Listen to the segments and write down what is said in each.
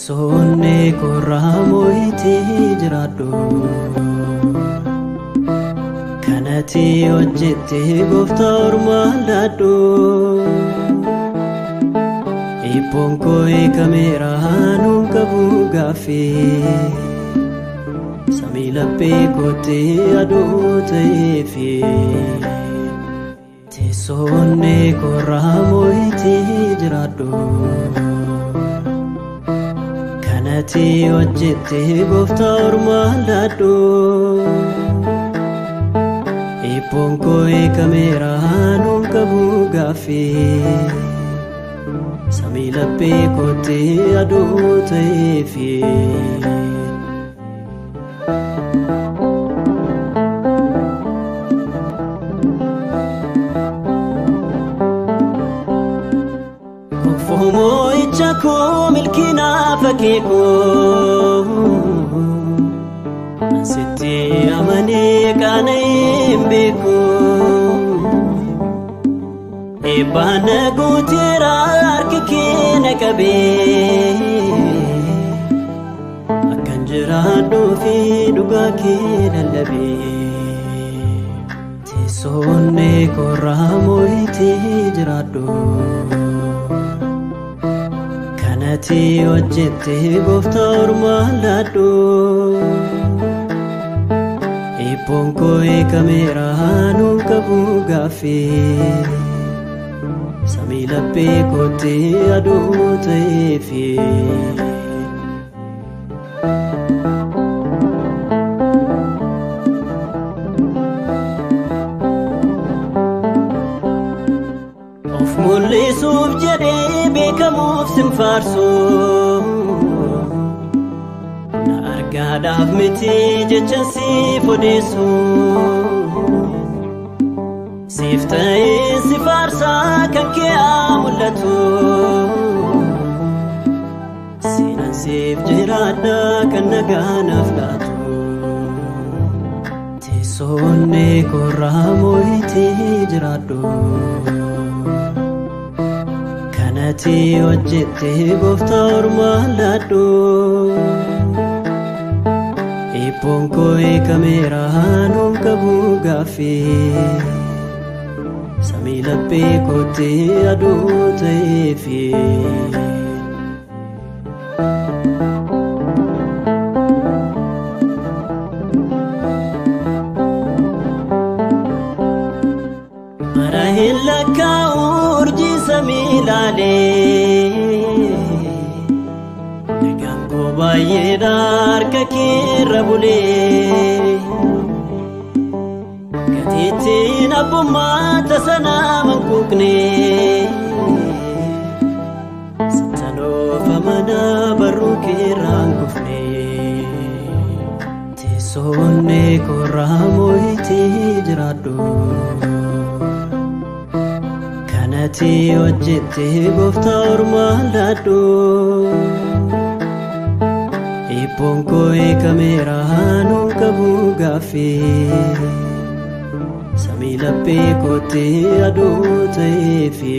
Teessonne korraa moo'itii jiraadhu kanatti hojjettee gooftaa ormaan laadhu Ippoon koo eekameera nuun qabu gaaffii samii laphee koottee aduu ta'eefi Teessonne korraa moo'itii jiraadhu kanatti hojjettee gooftaa ormaan laadhu Ippoon koo eekameera nuun qabu gaaffii samii laphee koottee aduu ta'eefi moo'icha koo milkinaaf akeekoo sitti amanee qaana'een beekoo eebbaan guuteera harki kee na qabee akkan jiraadhuu fi dhugaa kee lallabee Teessonne korraa moo'itii jiraadhu kanatti hojjettee gooftaa ormaan laadhu Ippoon koo eekameera nuun qabu gaaffii samii laphee koottee aduu ta'eefi of mul'isuuf jedhee beekamuuf sinfaarsu na argaadhaaf miti jecha siif odeessu siif ta'ee si faarsaa kan kee haa mul'atu siinan siif jiraadha kan nagaa naaf laatu Teessonne korraa moo'itii jiraadhu kanatti hojjettee gooftaa ormaan laadhu Ippoon koo eekameera nuun qabu gaaffii samii laphee koottee aduu ta'eefi bara hin lakkaa'u urjii samii ilaalee nagaan koo baay'eedha harka keerra bulee gatiittiin abbummaa tasanaa manquuqne sattanoofa mana barruu keerraan kufne Teessonne korraa moo'itii jiraadhu kanatti hojjettee gooftaa ormaan laadhu Ippoon koo eekameera nuun qabu gaaffii samii laphee koottee aduu ta'eefi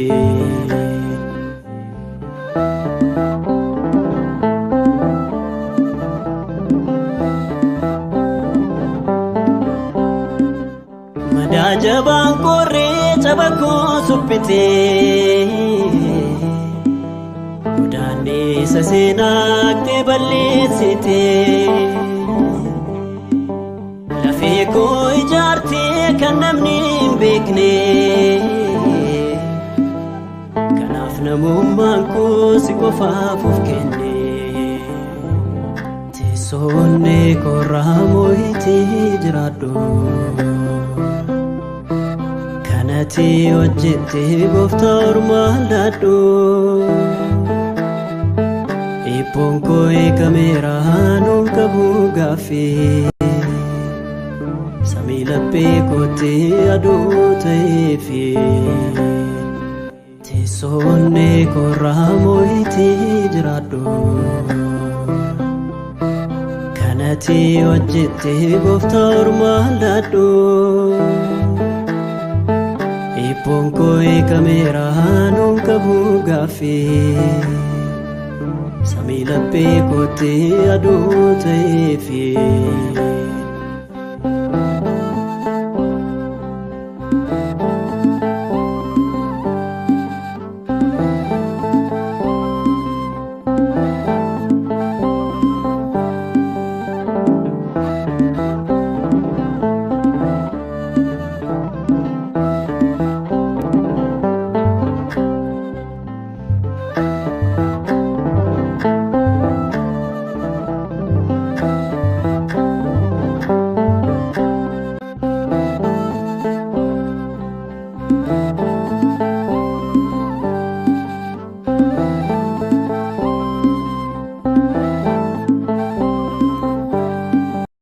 madaa jabaan qorree caba koo suphitee godaannisa seenaaktee balleessitee lafee koo ijaartee kan namni hin beekne kanaaf namummaan koo si qofaaf of kenne Teessonne korraa moo'itii jiraadhu kanatti hojjettee gooftaa ormaan laadhu Ippoon koo eekameera nuun qabu gaaffii samii laphee koottee aduu ta'eefi Teessonne korraa moo'itii jiraadhu kanatti hojjettee gooftaa ormaan laadhu Ippoon koo eekameera nuun qabu gaaffii samii laphee koottee aduu ta'eefi.